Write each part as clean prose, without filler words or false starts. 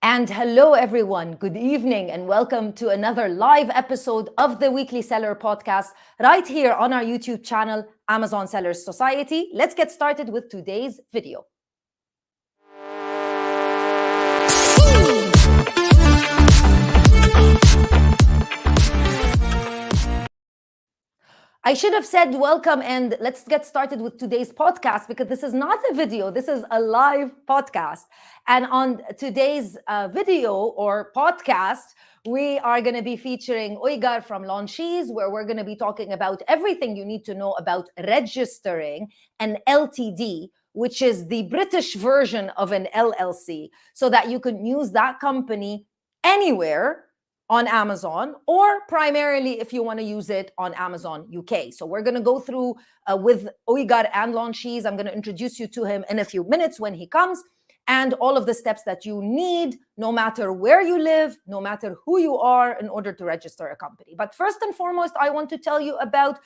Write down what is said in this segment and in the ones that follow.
And hello, everyone. Good evening, and welcome to another live episode of the Weekly Seller Podcast right here on our YouTube channel, Amazon Sellers Society. Let's get started with today's video. I should have said welcome and let's get started with today's podcast because this is not a video, this is a live podcast. And on today's video or podcast, we are going to be featuring Uygar from Launchese, where we're going to be talking about everything you need to know about registering an LTD, which is the British version of an LLC, so that you can use that company anywhere on Amazon, or primarily if you want to use it on Amazon UK. So we're going to go through with Uygar and Launchese. I'm going to introduce you to him in a few minutes when he comes, and all of the steps that you need, no matter where you live, no matter who you are, in order to register a company. But first and foremost, I want to tell you about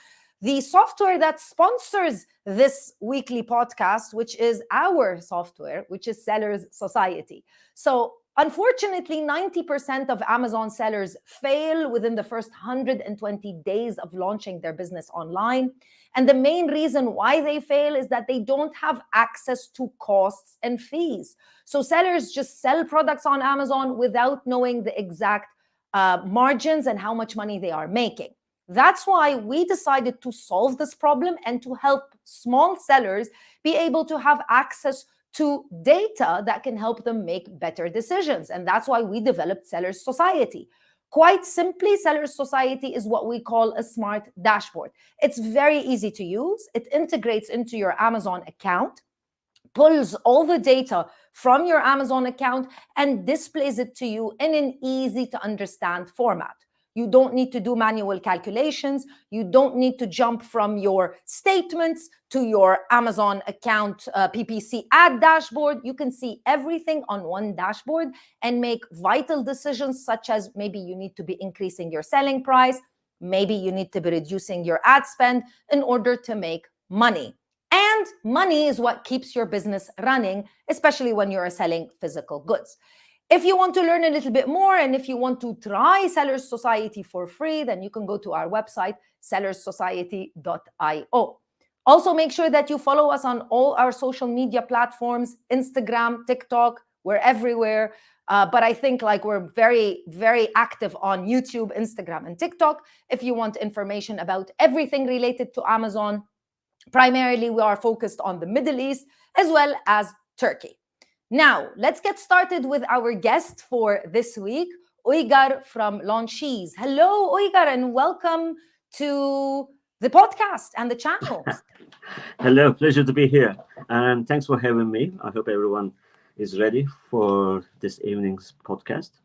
the software that sponsors this weekly podcast, which is our software, which is Sellers Society. So unfortunately, 90% of Amazon sellers fail within the first 120 days of launching their business online. And the main reason why they fail is that they don't have access to costs and fees. So sellers just sell products on Amazon without knowing the exact margins and how much money they are making. That's why we decided to solve this problem and to help small sellers be able to have access to data that can help them make better decisions. And that's why we developed Sellers Society. Quite simply, Sellers Society is what we call a smart dashboard. It's very easy to use. It integrates into your Amazon account, pulls all the data from your Amazon account, and displays it to you in an easy to understand format. You don't need to do manual calculations. You don't need to jump from your statements to your Amazon account PPC ad dashboard. You can see everything on one dashboard and make vital decisions, such as maybe you need to be increasing your selling price. Maybe you need to be reducing your ad spend in order to make money. And money is what keeps your business running, especially when you're selling physical goods. If you want to learn a little bit more and if you want to try Sellers Society for free, then you can go to our website, sellerssociety.io. Also, make sure that you follow us on all our social media platforms, Instagram, TikTok, we're everywhere. But I think we're very, very active on YouTube, Instagram, and TikTok. If you want information about everything related to Amazon, primarily we are focused on the Middle East as well as Turkey. Now, let's get started with our guest for this week, Uygar from Launchese. Hello, Uygar, and welcome to the podcast and the channel. Hello, pleasure to be here. And thanks for having me. I hope everyone is ready for this evening's podcast.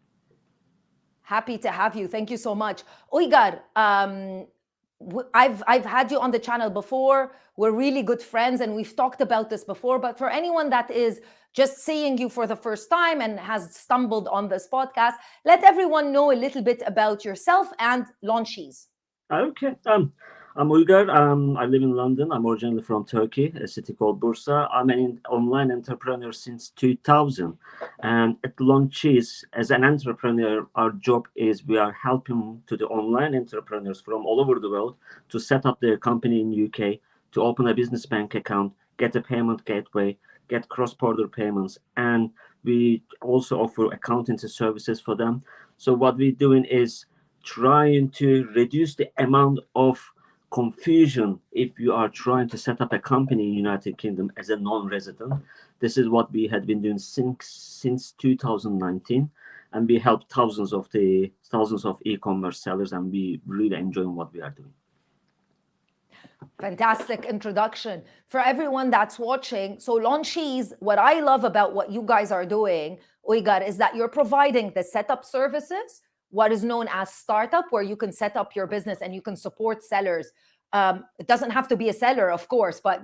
Happy to have you. Thank you so much. Uygar, I've had you on the channel before. We're really good friends and we've talked about this before, but for anyone that is just seeing you for the first time and has stumbled on this podcast, let everyone know a little bit about yourself and Launchese. Okay. I'm Uygar. I live in London. I'm originally from Turkey, a city called Bursa. I'm an online entrepreneur since 2000. And at Launchese, as an entrepreneur, our job is we are helping to the online entrepreneurs from all over the world to set up their company in UK, to open a business bank account, get a payment gateway, get cross-border payments, and we also offer accountancy services for them. So what we're doing is trying to reduce the amount of confusion if you are trying to set up a company in United Kingdom as a non-resident. This is what we had been doing since 2019, and we help thousands of e-commerce sellers, and we really enjoying what we are doing. Fantastic introduction. For everyone that's watching, so Launchese, what I love about what you guys are doing, Uygar, is that you're providing the setup services, what is known as startup, where you can set up your business and you can support sellers. It doesn't have to be a seller, of course, but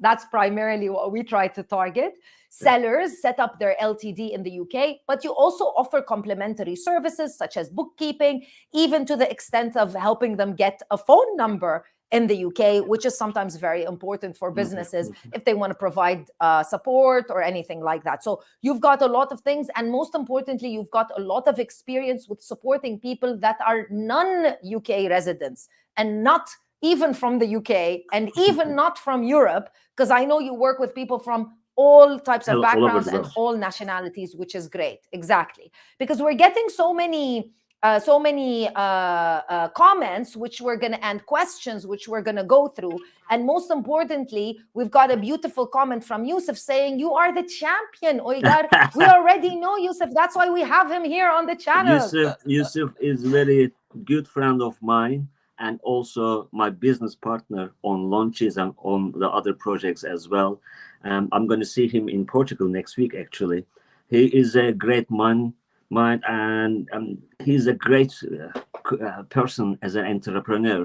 that's primarily what we try to target. Sellers set up their LTD in the UK, but you also offer complementary services such as bookkeeping, even to the extent of helping them get a phone number in the UK, which is sometimes very important for businesses Mhm. if they want to provide support or anything like that. So you've got a lot of things, and most importantly, you've got a lot of experience with supporting people that are non-UK residents and not even from the UK and even not from Europe, because I know you work with people from all types of All over backgrounds the and world. all nationalities, which is great. Exactly. Because we're getting so many comments which we're going to, and questions which we're going to go through. And most importantly, we've got a beautiful comment from Yusuf saying, "You are the champion, Uygar." We already know Yusuf. That's why we have him here on the channel. Yusuf is very good friend of mine and also my business partner on Launchese and on the other projects as well. I'm going to see him in Portugal next week. Actually, he is a great mind, and he's a great person as an entrepreneur.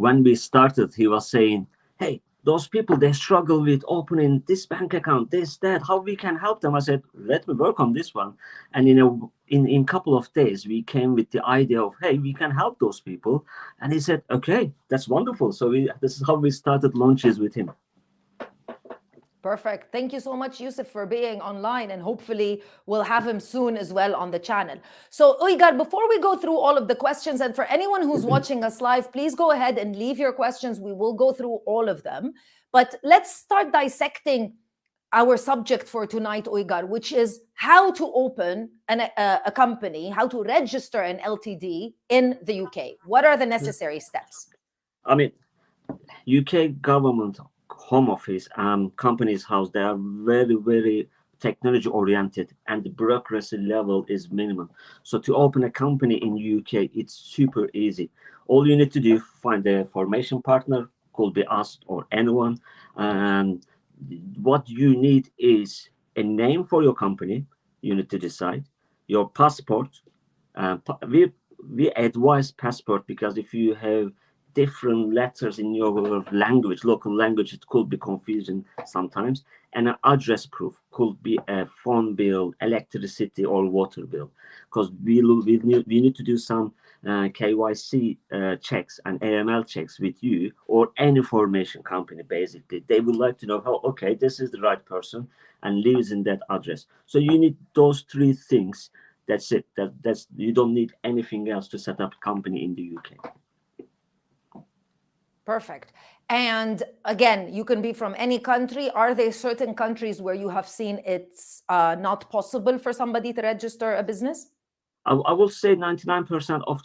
When we started, he was saying, "Hey, those people, they struggle with opening this bank account, this, that, how we can help them." I said, "Let me work on this one." And in couple of days, we came with the idea of, "Hey, we can help those people." And he said, "Okay, that's wonderful." So this is how we started Launches with him. Perfect. Thank you so much, Yusuf, for being online, and hopefully we'll have him soon as well on the channel. So, Uygar, before we go through all of the questions, and for anyone who's watching us live, please go ahead and leave your questions. We will go through all of them. But let's start dissecting our subject for tonight, Uygar, which is how to open a company, how to register an LTD in the UK. What are the necessary steps? I mean, UK government, home office, companies house, they are very, very technology oriented, and the bureaucracy level is minimum. So to open a company in UK, it's super easy. All you need to do, find a formation partner, could be us or anyone, and what you need is a name for your company. You need to decide your passport. We advise passport because if you have different letters in your language, local language, it could be confusing sometimes. And an address proof could be a phone bill, electricity, or water bill, because we need to do some KYC checks and AML checks with you or any formation company. Basically, they would like to know how, okay, this is the right person and lives in that address. So you need those three things. That's it. That's you don't need anything else to set up a company in the UK. Perfect. And again, you can be from any country. Are there certain countries where you have seen it's not possible for somebody to register a business? I will say 99% of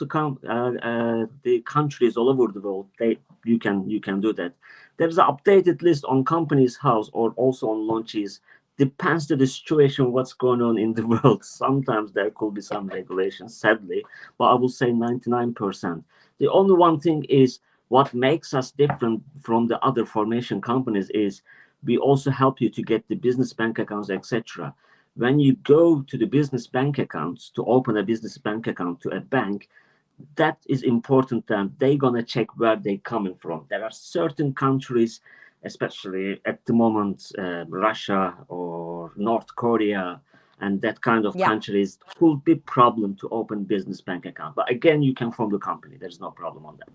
the countries all over the world, you can do that. There's an updated list on Companies House or also on Launches. Depends to the situation, what's going on in the world. Sometimes there could be some regulations, sadly, but I will say 99%. The only one thing is what makes us different from the other formation companies is we also help you to get the business bank accounts, etc. When you go to the business bank accounts to open a business bank account to a bank, that is important that they're going to check where they're coming from. There are certain countries, especially at the moment, Russia or North Korea, and that kind of Yeah. countries could be problem to open business bank account. But again, you can form the company. There's no problem on that.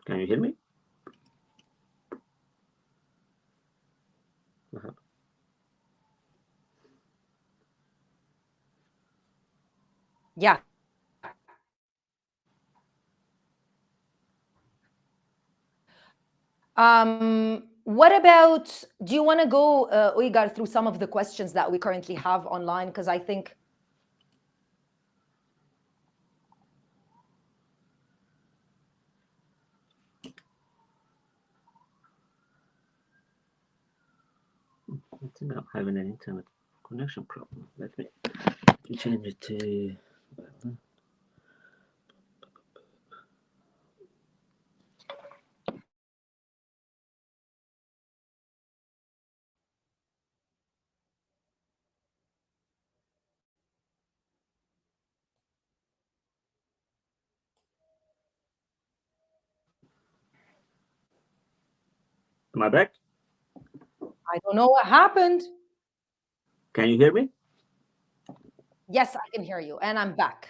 Can you hear me? Yeah. What about, do you want to go, Uygar, through some of the questions that we currently have online? Because I think I think I'm having an internet connection problem. Let me change it to. Am I back? I don't know what happened. Can you hear me? Yes, I can hear you, and I'm back.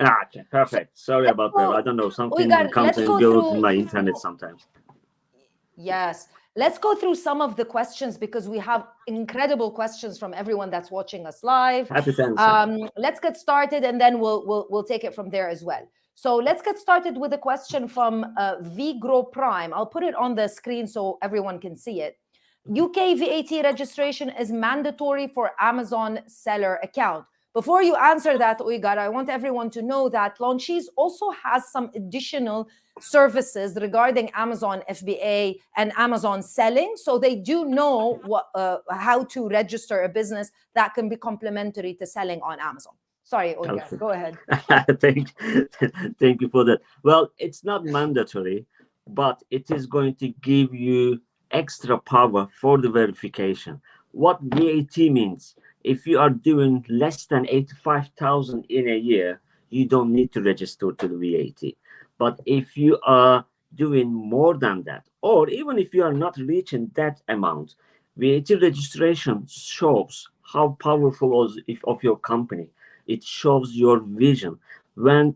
Okay, perfect. Sorry Let's about that. go, I don't know. Something Uygar, comes let's and go goes in through. my internet sometimes. Yes, let's go through some of the questions because we have incredible questions from everyone that's watching us live. Happy to answer. Let's get started, and then we'll take it from there as well. So let's get started with a question from VGrow Prime. I'll put it on the screen so everyone can see it. UK VAT registration is mandatory for Amazon seller account. Before you answer that, Uygar, I want everyone to know that Launchese also has some additional services regarding Amazon FBA and Amazon selling. So they do know what, how to register a business that can be complementary to selling on Amazon. Sorry, Uygar, Okay. go ahead. Thank you for that. Well, it's not mandatory, but it is going to give you extra power for the verification. What VAT means, if you are doing less than 85,000 in a year, you don't need to register to the VAT. But if you are doing more than that, or even if you are not reaching that amount, VAT registration shows how powerful of your company. It shows your vision. When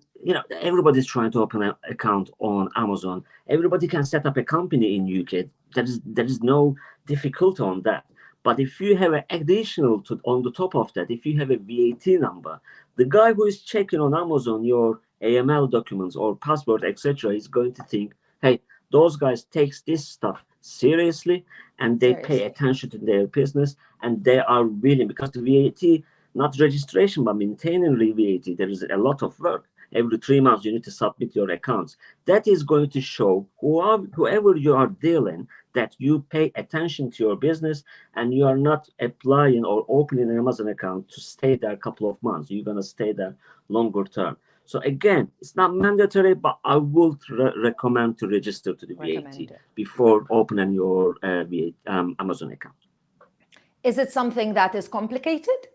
everybody's trying to open an account on Amazon, everybody can set up a company in UK. There is no difficulty on that. But if you have an additional on the top of that, if you have a VAT number, the guy who is checking on Amazon your AML documents or passport, etc., is going to think, hey, those guys takes this stuff seriously, and they pay attention to their business, and they are willing, because the VAT, not registration, but maintaining the VAT, there is a lot of work. Every 3 months, you need to submit your accounts. That is going to show whoever you are dealing that you pay attention to your business, and you are not applying or opening an Amazon account to stay there a couple of months. You're going to stay there longer term. So again, it's not mandatory, but I would recommend to register to the VAT before opening your Amazon account. Is it something that is complicated?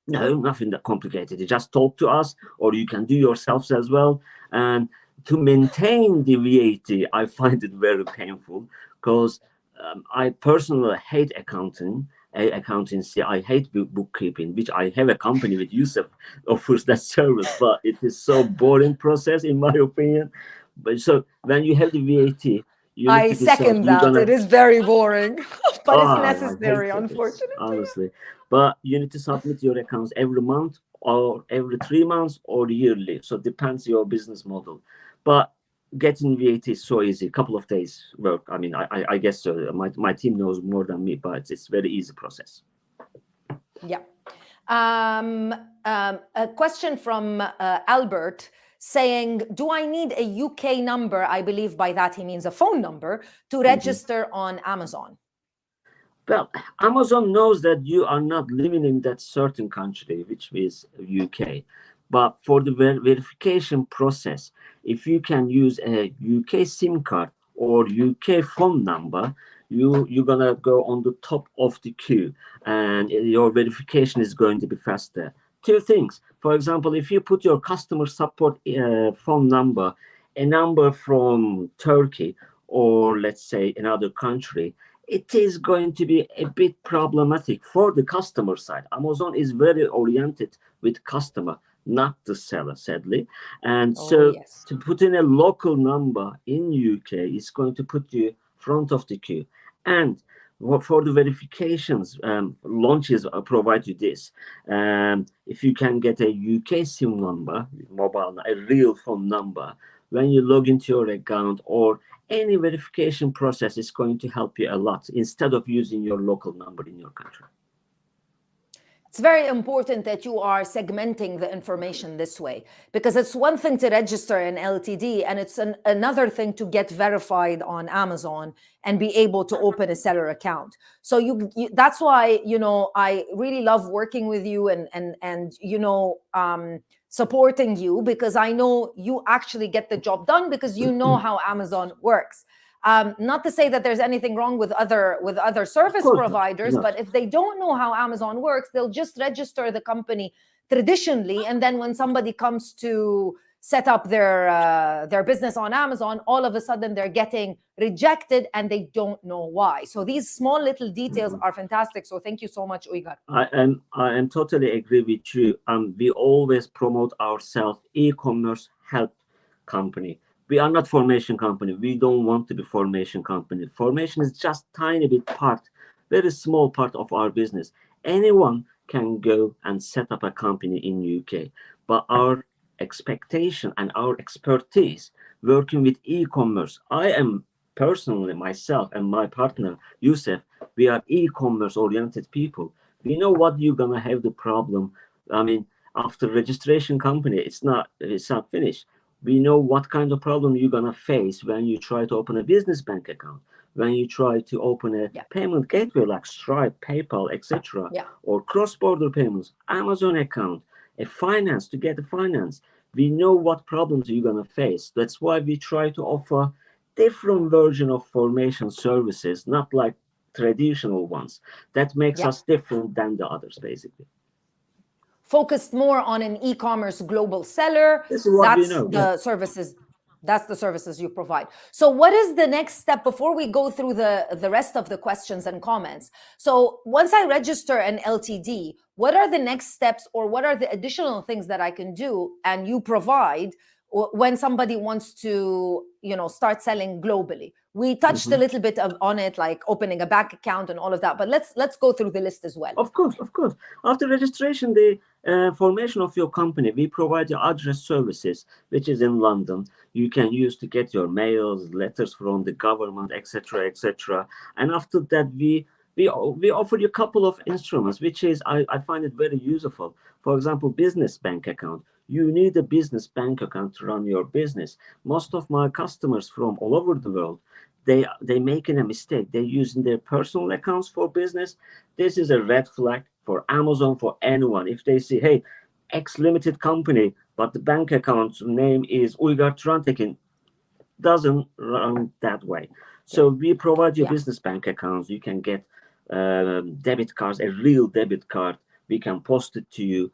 No, nothing that complicated. You just talk to us, or you can do yourselves as well. And to maintain the VAT, I find it very painful, because I personally hate accountancy. I hate bookkeeping, which I have a company with Yusuf offers that service, but it is so boring process in my opinion. But so when you have the VAT, you need to decide. Second that. It is very boring, but it's necessary, unfortunately. Honestly. But you need to submit your accounts every month, or every 3 months, or yearly. So it depends your business model. But getting VAT is so easy. A couple of days work. I mean, I guess so. My team knows more than me, but it's very easy process. Yeah. A question from Albert saying, do I need a UK number? I believe by that he means a phone number to register on Amazon. Well, Amazon knows that you are not living in that certain country, which is UK. But for the verification process, if you can use a UK SIM card or UK phone number, you're gonna go on the top of the queue, and your verification is going to be faster. Two things. For example, if you put your customer support phone number, a number from Turkey, or let's say another country, it is going to be a bit problematic for the customer side. Amazon is very oriented with customer, not the seller, sadly. And so to put in a local number in UK is going to put you front of the queue. And for the verifications, Launchese provide you this. If you can get a UK SIM number, mobile, a real phone number, when you log into your account or any verification process, is going to help you a lot instead of using your local number in your country. It's very important that you are segmenting the information this way, because it's one thing to register an LTD, and it's another thing to get verified on Amazon and be able to open a seller account. So that's why, I really love working with you and supporting you, because I know you actually get the job done because you know how Amazon works. Not to say that there's anything wrong with other service providers, but if they don't know how Amazon works, they'll just register the company traditionally, and then when somebody comes to set up their business on Amazon, all of a sudden they're getting rejected and they don't know why. So these small little details are fantastic. So thank you so much, Uygar. I am totally agree with you. We always promote ourselves e-commerce help company. We are not formation company. We don't want to be formation company. Formation is just tiny bit part, very small part of our business. Anyone can go and set up a company in UK, but our expectation and our expertise working with e-commerce. I am personally myself and my partner Youssef. We are e-commerce oriented people. We know what you're gonna have the problem. I mean, after registration company, it's not finished. We know what kind of problem you're gonna face when you try to open a business bank account, when you try to open a payment gateway like Stripe, PayPal, etc., or cross-border payments, Amazon account, a finance to get a finance. We know what problems you're gonna face. That's why we try to offer different version of formation services, not like traditional ones. That makes us different than the others, basically. Focused more on an e-commerce global seller. This is what we know. The services. That's the services you provide. So what is the next step before we go through the rest of the questions and comments? So once I register an LTD, what are the next steps, or what are the additional things that I can do and you provide when somebody wants to, start selling globally? We touched a little bit on it, like opening a bank account and all of that, but let's go through the list as well. Of course. After registration, the formation of your company, we provide your address services, which is in London. You can use to get your mails, letters from the government, etc., etc. And after that, we offer you a couple of instruments, which is I find it very useful. For example, business bank account. You need a business bank account to run your business. Most of my customers from all over the world, they making a mistake. They're using their personal accounts for business. This is a red flag for Amazon, for anyone. If they see, hey, X limited company, but the bank account name is Uygar Trantekin, doesn't run that way. So we provide you business bank accounts. You can get debit cards, a real debit card. We can post it to you.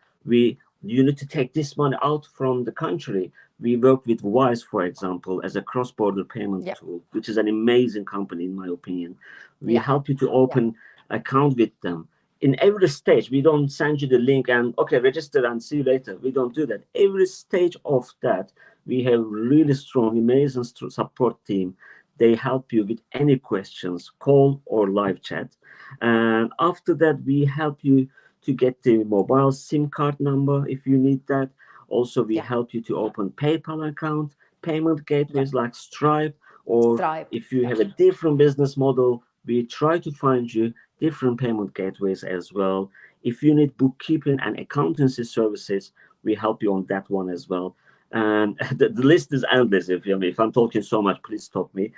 You need to take this money out from the country. We work with Wise, for example, as a cross-border payment tool, which is an amazing company, in my opinion. We help you to open account with them. In every stage, we don't send you the link and, okay, register and see you later. We don't do that. Every stage of that, we have really strong, amazing support team. They help you with any questions, call or live chat. And after that, we help you to get the mobile SIM card number if you need that. Also, we help you to open PayPal account, payment gateways like Stripe, or if you have a different business model, we try to find you different payment gateways as well. If you need bookkeeping and accountancy services, we help you on that one as well. And the list is endless. If I'm talking so much, please stop me.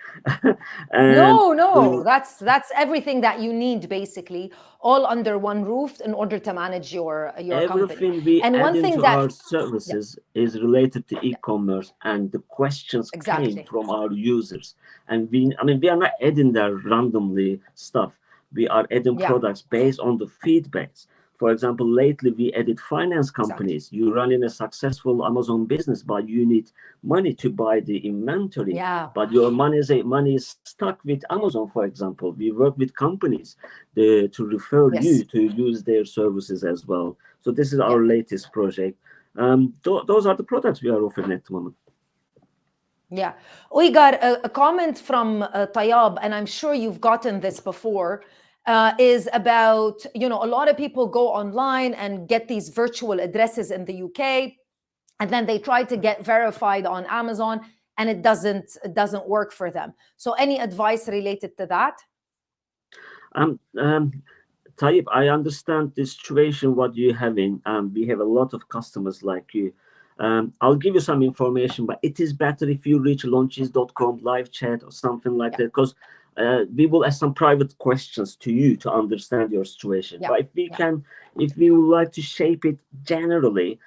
No, that's everything that you need, basically, all under one roof in order to manage your everything company. We add into our services is related to e-commerce, and the questions came from our users. And we are not adding there randomly stuff. We are adding products based on the feedbacks. For example, lately we added finance companies. You're running a successful Amazon business, but you need money to buy the inventory. But your money is stuck with Amazon, for example. We work with companies to refer you to use their services as well. So this is our latest project. Those are the products we are offering at the moment. Yeah. Uygar, a comment from Tayyab, and I'm sure you've gotten this before, is about, a lot of people go online and get these virtual addresses in the UK, and then they try to get verified on Amazon, and it doesn't work for them. So any advice related to that? Tayyip, I understand the situation, what you're having. We have a lot of customers like you. I'll give you some information, but it is better if you reach launchese.com live chat or something like that, because we will ask some private questions to you to understand your situation. But if we would like to shape it generally,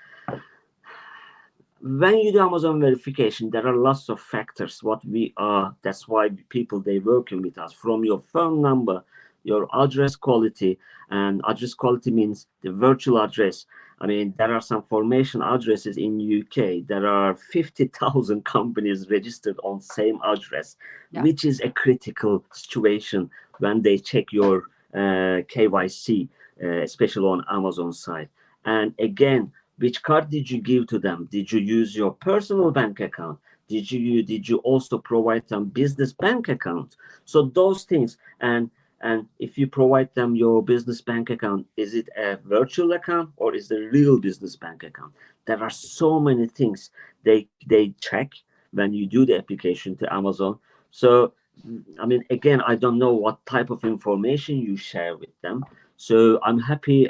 when you do Amazon verification, there are lots of factors what we are. That's why people, they working with us, from your phone number, your address quality, and address quality means the virtual address. I mean, there are some formation addresses in UK. There are 50,000 companies registered on same address, Yeah. which is a critical situation when they check your KYC, especially on Amazon side. And again, which card did you give to them? Did you use your personal bank account? Did you also provide them business bank account? So those things, and if you provide them your business bank account, is it a virtual account or is it a real business bank account? There are so many things they check when you do the application to Amazon. So I mean, again, I don't know what type of information you share with them. So I'm happy.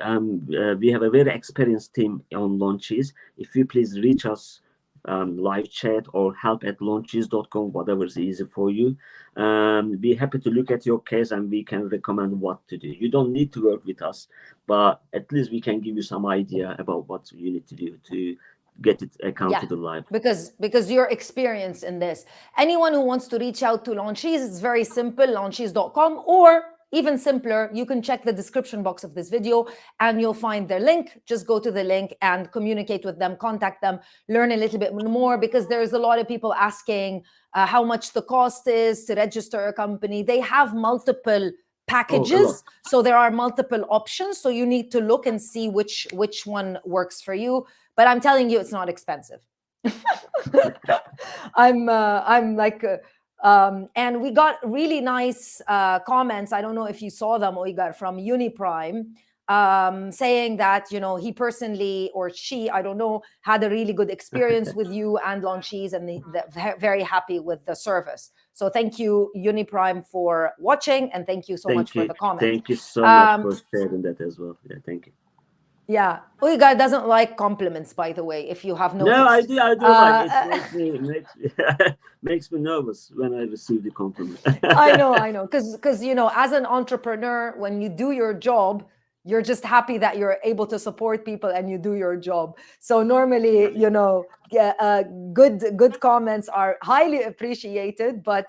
We have a very experienced team on Launchese. If you please reach us, live chat or help@launchese.com, whatever is easy for you. Be happy to look at your case and we can recommend what to do. You don't need to work with us, but at least we can give you some idea about what you need to do to get it account to the live. Because you're experienced in this. Anyone who wants to reach out to Launchese, it's very simple, launchese.com, or even simpler, you can check the description box of this video and you'll find their link. Just go to the link and communicate with them, contact them, learn a little bit more, because there's a lot of people asking how much the cost is to register a company. They have multiple packages, so there are multiple options. So you need to look and see which one works for you. But I'm telling you, it's not expensive. I'm like, and we got really nice comments. I don't know if you saw them, Uygar, from Uniprime, saying that, you know, he personally, or she, I don't know, had a really good experience with you and Launchese, and they're very happy with the service. So thank you, Uniprime, for watching, and thank you so much for the comment. Thank you so much for sharing that as well. Yeah, thank you. Yeah, Uygar doesn't like compliments, by the way, if you have noticed. No, I do like it. Makes me nervous when I receive the compliment. I know, because you know, as an entrepreneur, when you do your job, you're just happy that you're able to support people and you do your job. So normally, you know, good comments are highly appreciated, but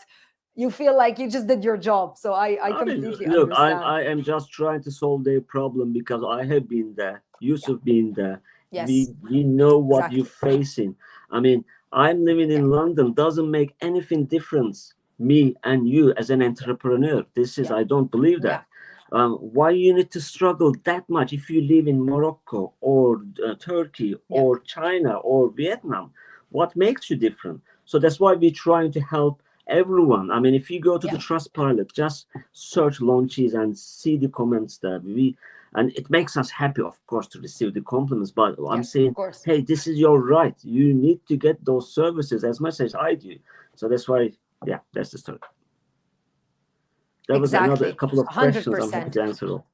you feel like you just did your job. So I completely look, understand. I am just trying to solve their problem because I have been there. Yusuf been there. Yes. We know what you're facing. I mean, I'm living in London. Doesn't make anything difference. Me and you as an entrepreneur. This is I don't believe that. Why you need to struggle that much if you live in Morocco or Turkey or China or Vietnam? What makes you different? So that's why we're trying to help everyone. I mean, if you go to the Trustpilot, just search Launchese and see the comments there. And it makes us happy, of course, to receive the compliments. But I'm saying, hey, this is your right. You need to get those services as much as I do. So that's why, that's the story. There was another couple of questions 100%. I'm happy to answer all.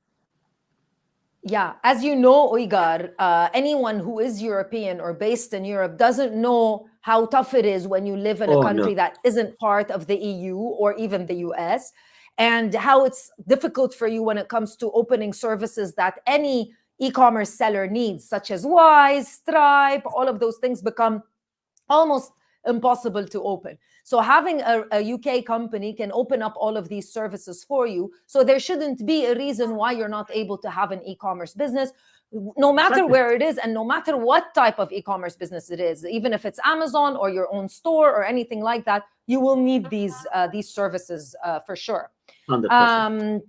Yeah, as you know, Uygar, anyone who is European or based in Europe doesn't know how tough it is when you live in a country that isn't part of the EU or even the US, and how it's difficult for you when it comes to opening services that any e-commerce seller needs, such as Wise, Stripe. All of those things become almost impossible to open. So having a UK company can open up all of these services for you. So there shouldn't be a reason why you're not able to have an e-commerce business, no matter where it is and no matter what type of e-commerce business it is. Even if it's Amazon or your own store or anything like that, you will need these services for sure. 100%.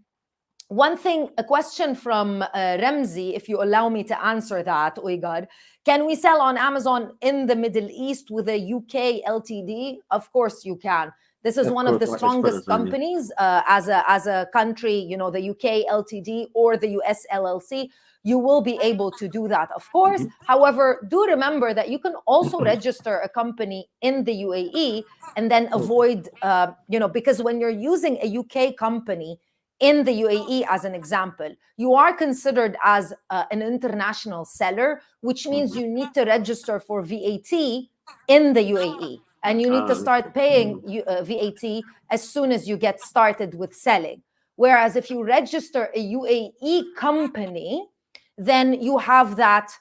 One thing, a question from Ramzi, if you allow me to answer that, Uygar. Can we sell on Amazon in the Middle East with a UK LTD? Of course you can. This is one of the strongest companies as a country, you know, the UK LTD or the US LLC. You will be able to do that, of course. However, do remember that you can also register a company in the UAE and then avoid, because when you're using a UK company in the UAE, as an example, you are considered as an international seller, which means you need to register for VAT in the UAE. And you need to start paying VAT as soon as you get started with selling. Whereas if you register a UAE company, then you have that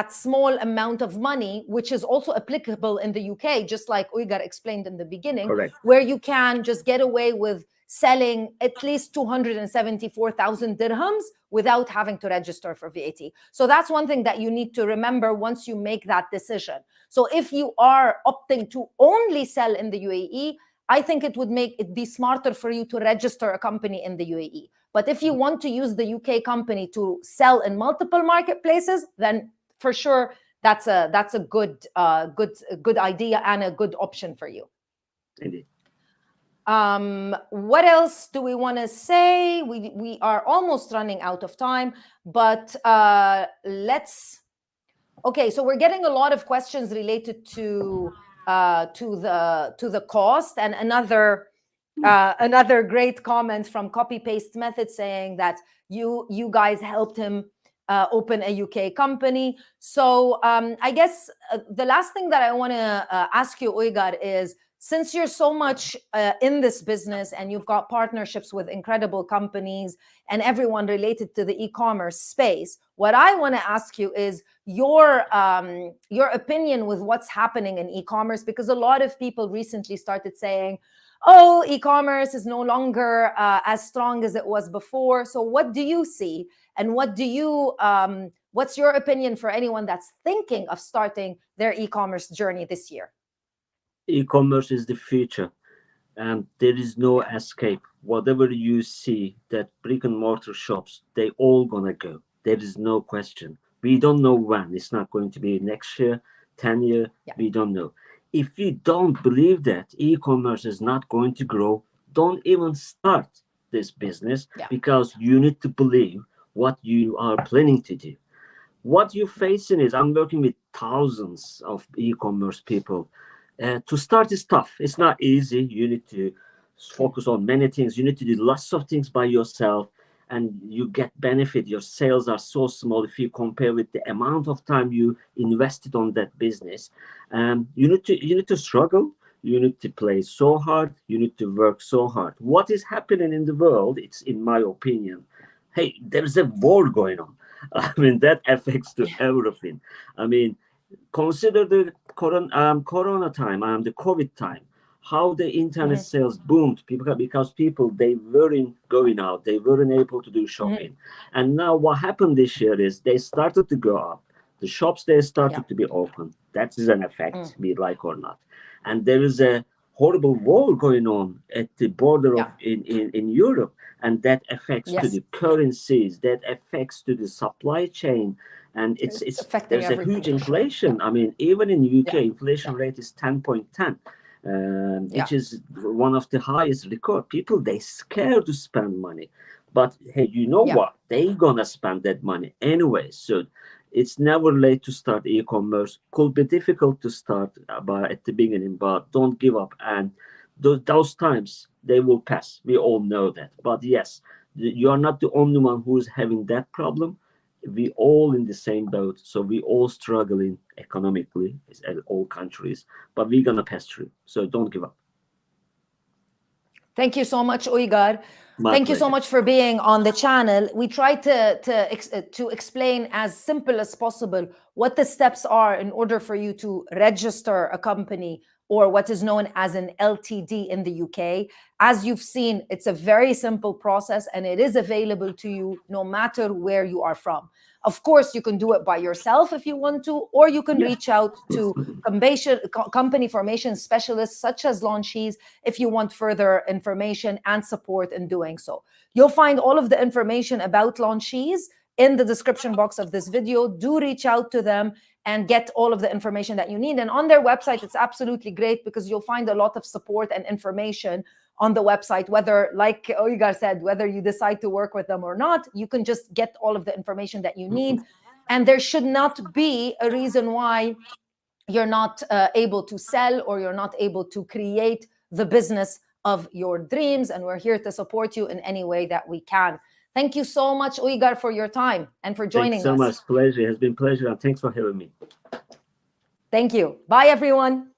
small amount of money, which is also applicable in the UK, just like Uygar explained in the beginning, where you can just get away with selling at least 274,000 dirhams without having to register for VAT. So that's one thing that you need to remember once you make that decision. So if you are opting to only sell in the UAE, I think it would make it be smarter for you to register a company in the UAE. But if you want to use the UK company to sell in multiple marketplaces, then for sure that's a good idea and a good option for you. Indeed. What else do we want to say? We are almost running out of time, but okay, so we're getting a lot of questions related to the cost, and another great comment from Copy Paste Method saying that you guys helped him open a UK company. So I guess the last thing that I want to ask you, Uygar, is, since you're so much in this business and you've got partnerships with incredible companies and everyone related to the e-commerce space, what I want to ask you is your opinion with what's happening in e-commerce, because a lot of people recently started saying, oh, e-commerce is no longer as strong as it was before. So what do you see, and what's your opinion for anyone that's thinking of starting their e-commerce journey this year? E-commerce is the future, and there is no escape. Whatever you see, that brick and mortar shops, they all gonna go. There is no question. We don't know when. It's not going to be next year, 10 years. Yeah. We don't know. If you don't believe that e-commerce is not going to grow, don't even start this business, because you need to believe what you are planning to do. What you're facing is, I'm working with thousands of e-commerce people. To start is tough. It's not easy. You need to focus on many things. You need to do lots of things by yourself, and you get benefit. Your sales are so small if you compare with the amount of time you invested on that business. You need to struggle. You need to play so hard. You need to work so hard. What is happening in the world, it's, in my opinion, hey, there's a war going on. I mean, that affects to everything. I mean, consider the corona time, the COVID time, how the internet sales boomed, because people, they weren't going out, they weren't able to do shopping. And now what happened this year is they started to go up. The shops, they started to be open. That is an effect, be it like or not. And there is a horrible war going on at the border of in Europe, and that affects to the currencies, that affects to the supply chain. And it's there's a huge inflation. I mean, even in UK, inflation rate is 10.10, which is one of the highest record. People, they scared to spend money, but hey, you know what? They gonna spend that money anyway. So it's never late to start e-commerce. Could be difficult to start at the beginning, but don't give up. And those times, they will pass. We all know that. But yes, you are not the only one who is having that problem. We all in the same boat, so we all struggling economically as all countries, but we're gonna pass through. So don't give up. Thank you so much, Uygar. Thank you so much for being on the channel. We try to explain as simple as possible what the steps are in order for you to register a company, or what is known as an LTD in the UK. As you've seen, it's a very simple process, and it is available to you no matter where you are from. Of course, you can do it by yourself if you want to, or you can reach out to company formation specialists such as Launchese if you want further information and support in doing so. You'll find all of the information about Launchese in the description box of this video. Do reach out to them and get all of the information that you need. And on their website, it's absolutely great, because you'll find a lot of support and information on the website, whether, like Uygar said, whether you decide to work with them or not, you can just get all of the information that you need. And there should not be a reason why you're not able to sell, or you're not able to create the business of your dreams. And we're here to support you in any way that we can. Thank you so much, Uygar, for your time and for joining us. Thanks so much. Pleasure. It has been a pleasure. And thanks for having me. Thank you. Bye, everyone.